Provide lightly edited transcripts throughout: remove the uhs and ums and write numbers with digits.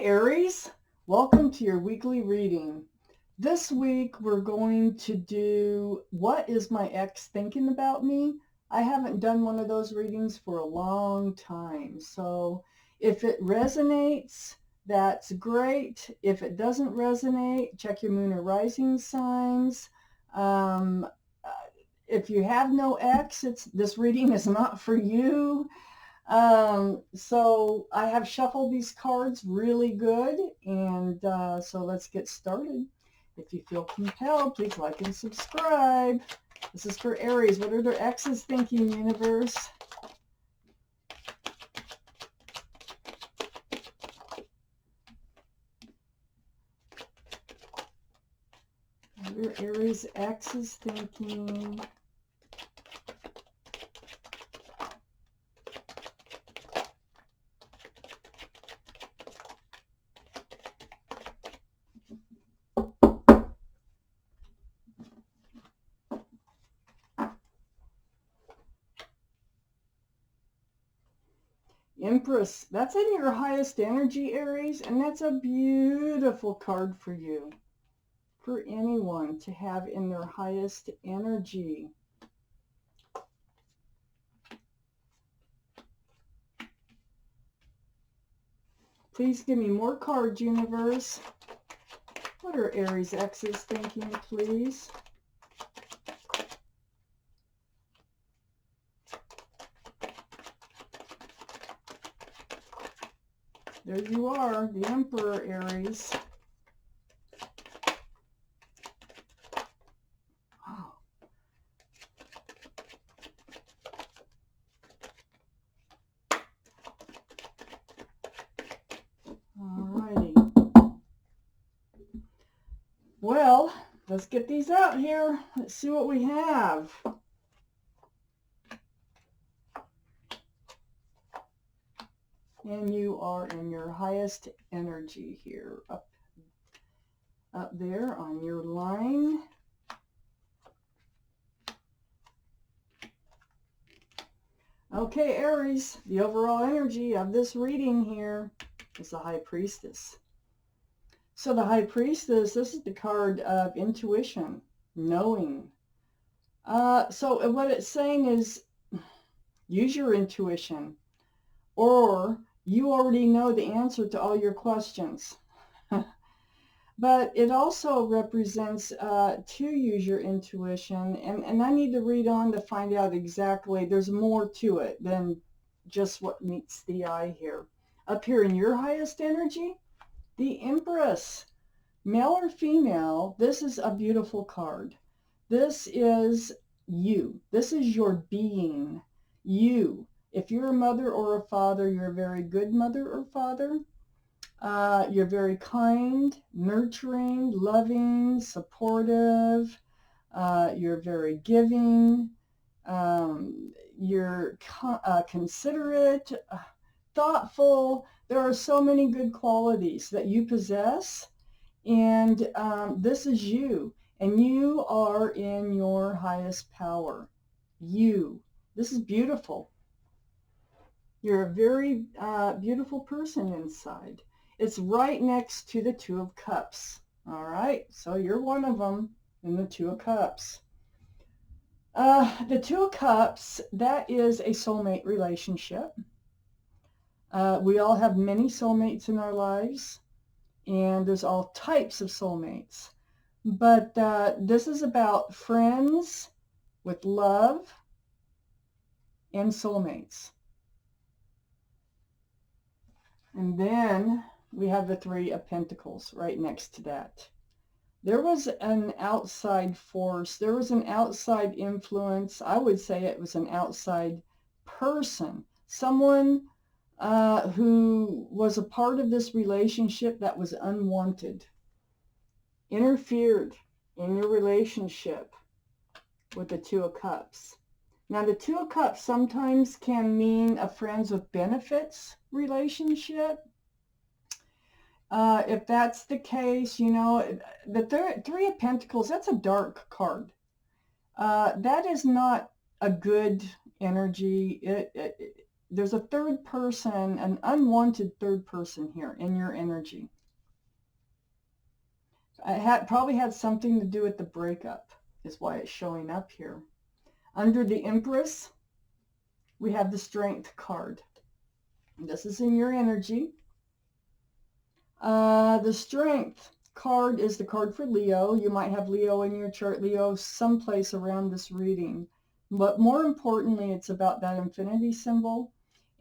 Hi Aries, welcome to your weekly reading. This week we're going to do What is my ex thinking about me? I haven't done one of those readings for a long time. So if it resonates, that's great. If it doesn't resonate, check your moon or rising signs. Um, uh, if you have no ex, this reading is not for you. So I have shuffled these cards really good, and so let's get started. If you feel compelled, please like and subscribe. This is for Aries. What are their exes thinking, universe? What are Aries exes thinking? Empress, that's in your highest energy, Aries, and that's a beautiful card for you, for anyone to have in their highest energy. Please give me more cards, universe. What are Aries exes thinking, please? There you are, the Emperor, Aries. Oh. Alrighty. Well, let's get these out here. Let's see what we have. And you are in your highest energy here, up there on your line. Okay, Aries, the overall energy of this reading here is the High Priestess. So the High Priestess, this is the card of intuition, knowing. So what it's saying is use your intuition, or you already know the answer to all your questions. But it also represents to use your intuition, and I need to read on to find out exactly. There's more to it than just what meets the eye here. Up here in your highest energy, the Empress. Male or female, this is a beautiful card. This is you. This is your being. You. If you're a mother or a father, you're a very good mother or father. You're very kind, nurturing, loving, supportive. You're very giving. You're considerate, thoughtful. There are so many good qualities that you possess. And this is you. And you are in your highest power. You. This is beautiful. You're a very beautiful person inside. It's right next to the Two of Cups. All right, so you're one of them in the Two of Cups. The Two of Cups, that is a soulmate relationship. We all have many soulmates in our lives, and there's all types of soulmates. But this is about friends with love and soulmates. And then we have the Three of Pentacles right next to that. There was an outside force. There was an outside influence. I would say it was an outside person. Someone who was a part of this relationship that was unwanted. Interfered in your relationship with the Two of Cups. Now, the Two of Cups sometimes can mean a friends with benefits relationship. If that's the case, you know, the Three of Pentacles, that's a dark card. That is not a good energy. there's a third person, an unwanted third person here in your energy. It probably had something to do with the breakup, is why it's showing up here. Under the Empress, we have the Strength card. This is in your energy. The Strength card is the card for Leo. You might have Leo in your chart, Leo someplace around this reading. But more importantly, it's about that infinity symbol.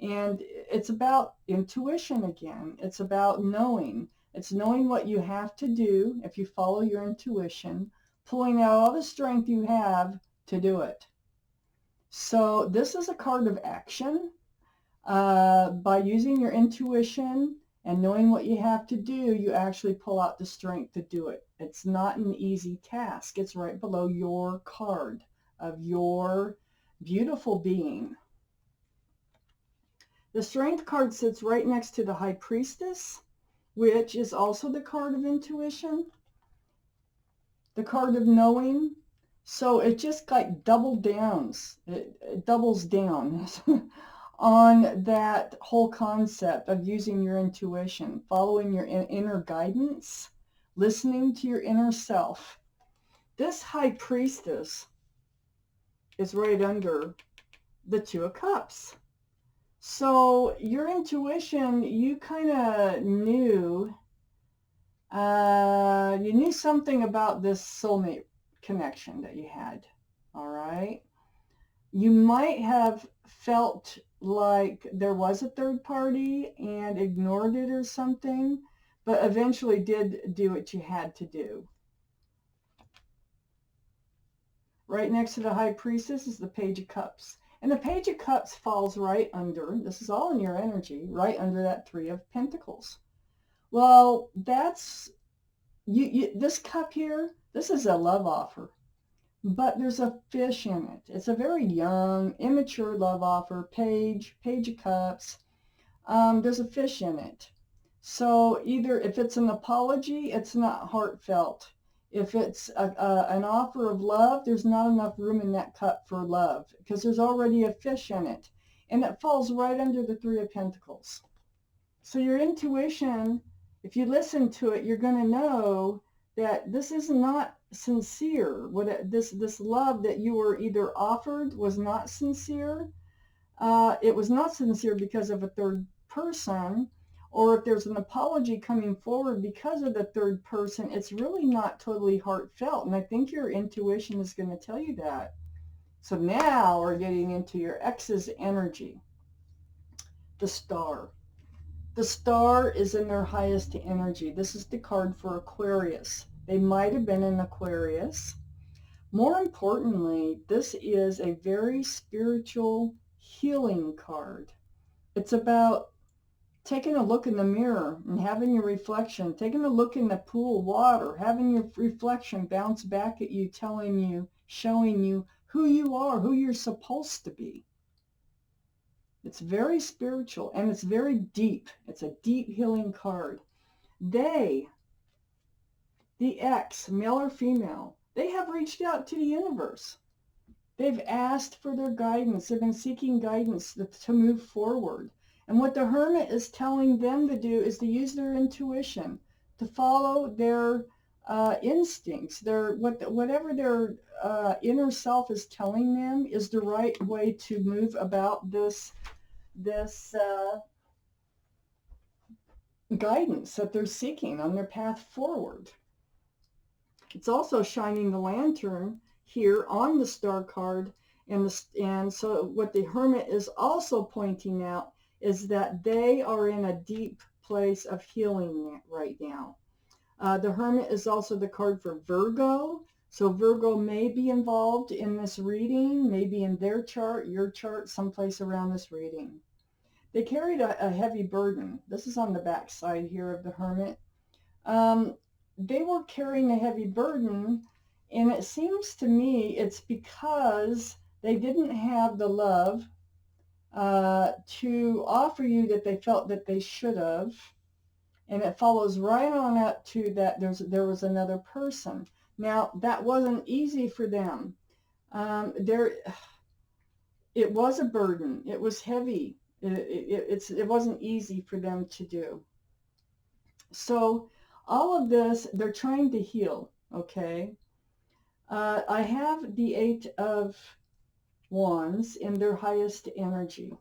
And it's about intuition again. It's about knowing. It's knowing what you have to do if you follow your intuition, pulling out all the strength you have to do it. So this is a card of action. By using your intuition and knowing what you have to do, you actually pull out the strength to do it. It's not an easy task. It's right below your card of your beautiful being. The Strength card sits right next to the High Priestess, which is also the card of intuition, the card of knowing. So it just like doubles down on that whole concept of using your intuition, following your inner guidance, listening to your inner self. This High Priestess is right under the Two of Cups. So your intuition, you kind of knew, you knew something about this soulmate connection that you had, all right? You might have felt like there was a third party and ignored it or something, but eventually did do what you had to do. Right next to the High Priestess is the Page of Cups. And the Page of Cups falls right under, this is all in your energy, right under that Three of Pentacles. Well, that's, this cup here, this is a love offer. But there's a fish in it. It's a very young, immature love offer, Page of Cups. There's a fish in it. So either if it's an apology, it's not heartfelt. If it's an offer of love, there's not enough room in that cup for love because there's already a fish in it. And it falls right under the Three of Pentacles. So your intuition, if you listen to it, you're going to know that this is not sincere. This love that you were either offered was not sincere. It was not sincere because of a third person, or if there's an apology coming forward because of the third person, it's really not totally heartfelt. And I think your intuition is going to tell you that. So now we're getting into your ex's energy. The Star. The Star is in their highest energy. This is the card for Aquarius. They might have been an Aquarius. More importantly, this is a very spiritual healing card. It's about taking a look in the mirror and having your reflection, taking a look in the pool of water, having your reflection bounce back at you, telling you, showing you who you are, who you're supposed to be. It's very spiritual and it's very deep. It's a deep healing card. They, the ex, male or female, they have reached out to the universe. They've asked for their guidance. They've been seeking guidance to move forward. And what the Hermit is telling them to do is to use their intuition, to follow their instincts, whatever their inner self is telling them is the right way to move about this guidance that they're seeking on their path forward. It's also shining the lantern here on the Star card, and so what the Hermit is also pointing out is that they are in a deep place of healing right now. The Hermit is also the card for Virgo, so Virgo may be involved in this reading, maybe in their chart, your chart, someplace around this reading. They carried a heavy burden. This is on the back side here of the Hermit. They were carrying a heavy burden, and it seems to me it's because they didn't have the love to offer you that they felt that they should have. And it follows right on up to that there was another person. Now, that wasn't easy for them. It was a burden. It was heavy. It wasn't easy for them to do. So all of this, they're trying to heal, okay? I have the Eight of Wands in their highest energy.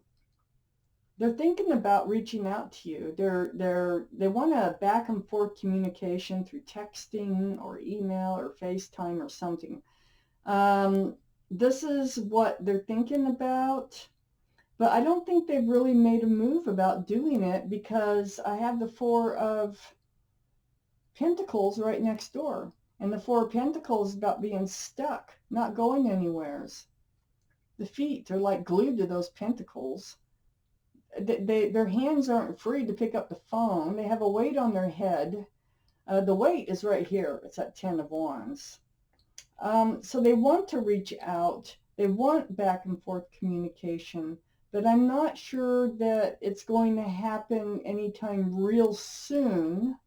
They're thinking about reaching out to you. They want a back and forth communication through texting or email or FaceTime or something. This is what they're thinking about, but I don't think they've really made a move about doing it because I have the Four of Pentacles right next door. And the Four of Pentacles is about being stuck, not going anywheres. The feet are like glued to those pentacles. Their hands aren't free to pick up the phone. They have a weight on their head. The weight is right here. It's at 10 of Wands. So they want to reach out. They want back and forth communication, but I'm not sure that it's going to happen anytime real soon.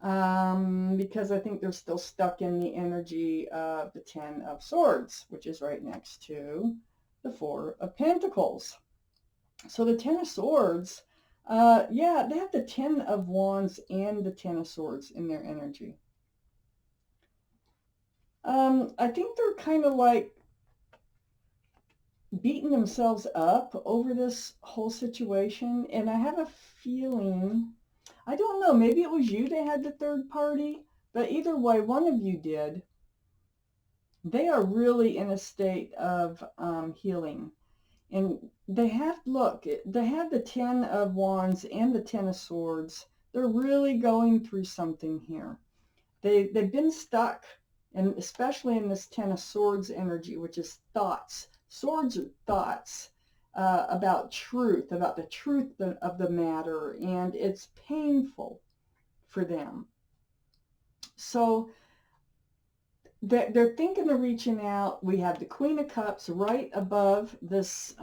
Because I think they're still stuck in the energy of the Ten of Swords, which is right next to the Four of Pentacles. So the Ten of Swords, yeah, they have the Ten of Wands and the Ten of Swords in their energy. I think they're kind of like beating themselves up over this whole situation, and I have a feeling, I don't know, maybe it was you that had the third party, but either way, one of you did. They are really in a state of healing. And they have, look, they have the Ten of Wands and the Ten of Swords. They're really going through something here. They've been stuck, and especially in this Ten of Swords energy, which is thoughts. Swords are thoughts about truth, about the truth of the matter, and it's painful for them. So they're thinking of reaching out. We have the Queen of Cups right above this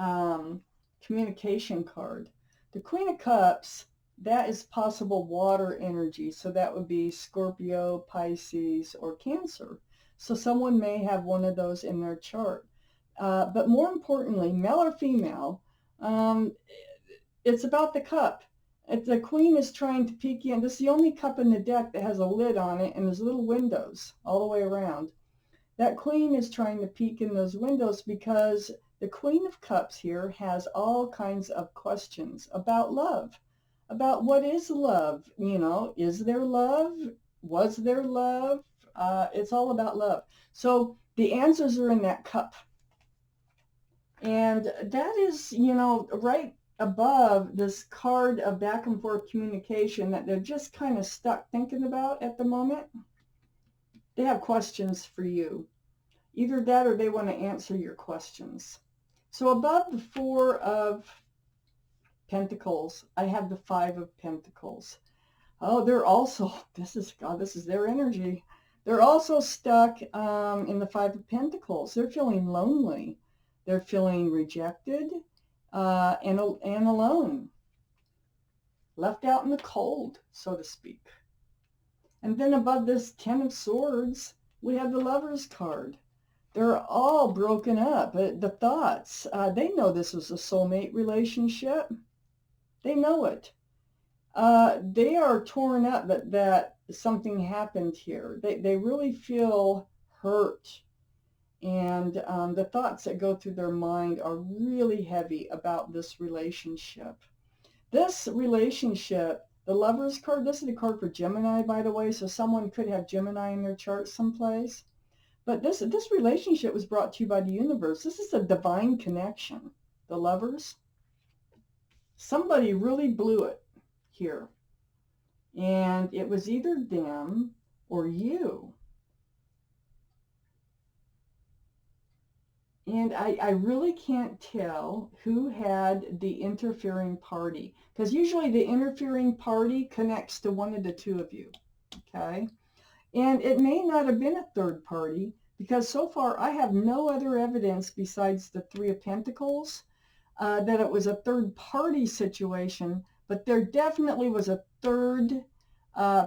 communication card. The Queen of Cups, that is possible water energy. So that would be Scorpio, Pisces, or Cancer. So someone may have one of those in their chart. But more importantly, male or female, it's about the cup. If the Queen is trying to peek in, this is the only cup in the deck that has a lid on it and there's little windows all the way around. That Queen is trying to peek in those windows because the Queen of Cups here has all kinds of questions about love, about what is love, you know, is there love? Was there love? It's all about love. So the answers are in that cup. And that is, you know, right above this card of back and forth communication that they're just kind of stuck thinking about at the moment. They have questions for you. Either that or they want to answer your questions. So above the Four of Pentacles, I have the Five of Pentacles. Oh, they're also, this is their energy. They're also stuck in the Five of Pentacles. They're feeling lonely. They're feeling rejected and alone. Left out in the cold, so to speak. And then above this Ten of Swords, we have the Lover's card. They're all broken up. The thoughts, they know this was a soulmate relationship. They know it. They are torn up that something happened here. They really feel hurt. And the thoughts that go through their mind are really heavy about this relationship. This relationship, the Lover's card, this is the card for Gemini, by the way, so someone could have Gemini in their chart someplace. But this relationship was brought to you by the universe. This is a divine connection. The Lovers. Somebody really blew it here. And it was either them or you. And I really can't tell who had the interfering party. Because usually the interfering party connects to one of the two of you. Okay? And it may not have been a third party, because so far I have no other evidence besides the Three of Pentacles that it was a third party situation, but there definitely was a third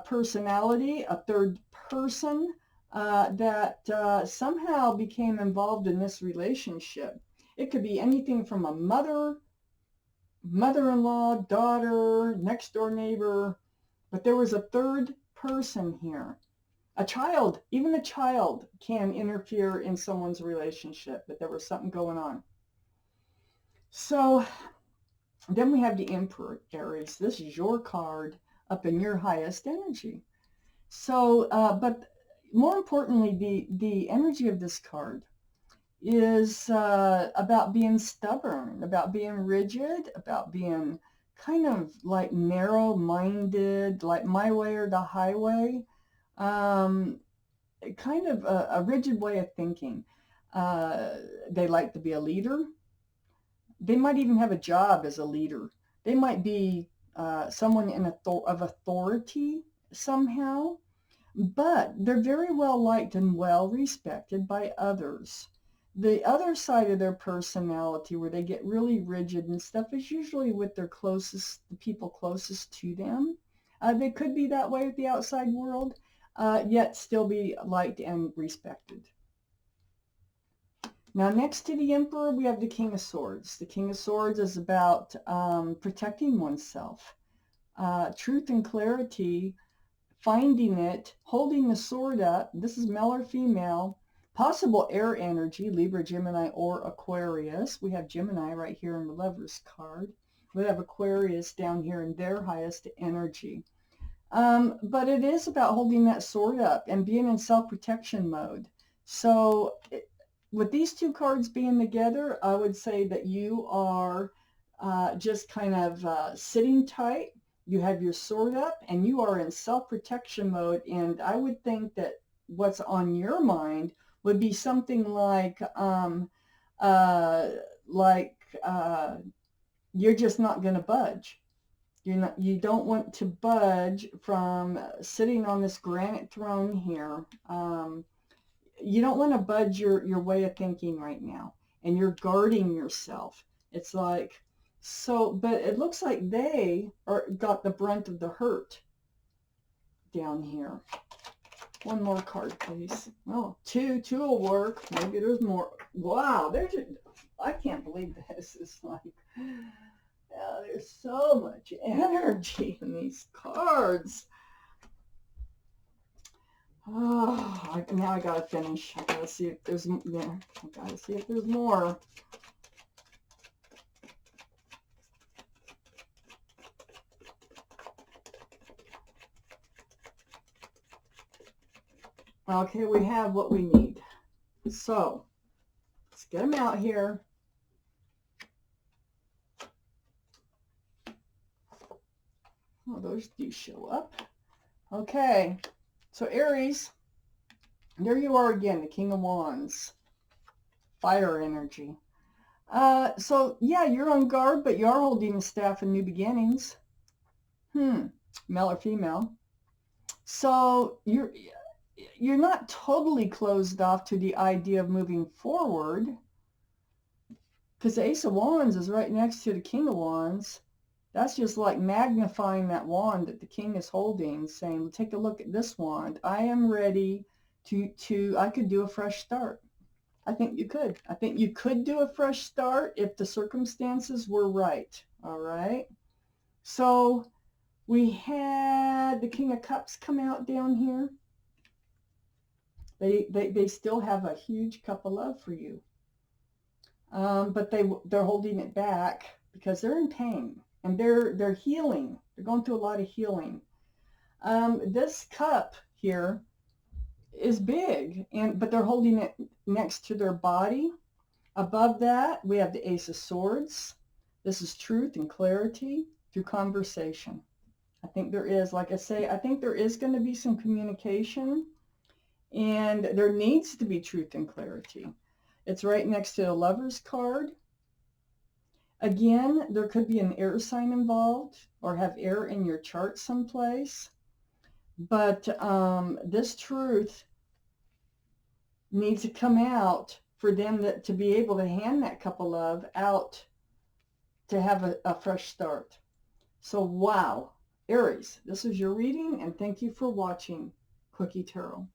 personality, a third person that somehow became involved in this relationship. It could be anything from a mother mother-in-law, daughter, next door neighbor, but there was a third person here. A child, even a child can interfere in someone's relationship, but there was something going on. So then we have the Emperor, Aries. This is your card up in your highest energy. So, but more importantly, the energy of this card is about being stubborn, about being rigid, about being kind of like narrow-minded, like my way or the highway, kind of a rigid way of thinking. They like to be a leader. They might even have a job as a leader. They might be someone of authority somehow, but they're very well liked and well respected by others. The other side of their personality where they get really rigid and stuff is usually with their closest, the people closest to them. They could be that way with the outside world, yet still be liked and respected. Now, next to the Emperor, we have the King of Swords. The King of Swords is about protecting oneself, truth and clarity, finding it, holding the sword up. This is male or female. Possible air energy, Libra, Gemini, or Aquarius. We have Gemini right here in the Lover's card. We have Aquarius down here in their highest energy. But it is about holding that sword up and being in self-protection mode. So with these two cards being together, I would say that you are just kind of sitting tight. You have your sword up and you are in self-protection mode. And I would think that what's on your mind would be something like you're just not going to budge. You don't want to budge from sitting on this granite throne here. You don't want to budge your way of thinking right now, and you're guarding yourself. It's like, so, but it looks like they got the brunt of the hurt down here. One more card, please. Oh, two will work. Maybe there's more. Wow, I can't believe this is like, there's so much energy in these cards. Oh, now I gotta finish. I gotta see if there's more. Okay, we have what we need. So let's get them out here. Oh, those do show up. Okay. So Aries, there you are again, the King of Wands, fire energy. So yeah, you're on guard, but you are holding the staff in new beginnings. Male or female. So you're not totally closed off to the idea of moving forward, because the Ace of Wands is right next to the King of Wands. That's just like magnifying that wand that the king is holding, saying, take a look at this wand. I am ready I could do a fresh start. I think you could. I think you could do a fresh start if the circumstances were right. All right. So we had the King of Cups come out down here. They still have a huge cup of love for you. But they're holding it back because they're in pain. And they're healing. They're going through a lot of healing. This cup here is big, but they're holding it next to their body. Above that, we have the Ace of Swords. This is truth and clarity through conversation. I think there is, like I say, I think there is going to be some communication, and there needs to be truth and clarity. It's right next to the Lover's card. Again, there could be an air sign involved or have air in your chart someplace. But this truth needs to come out for them to be able to hand that cup of love out to have a fresh start. So, wow, Aries, this is your reading, and thank you for watching Quickie Tarot.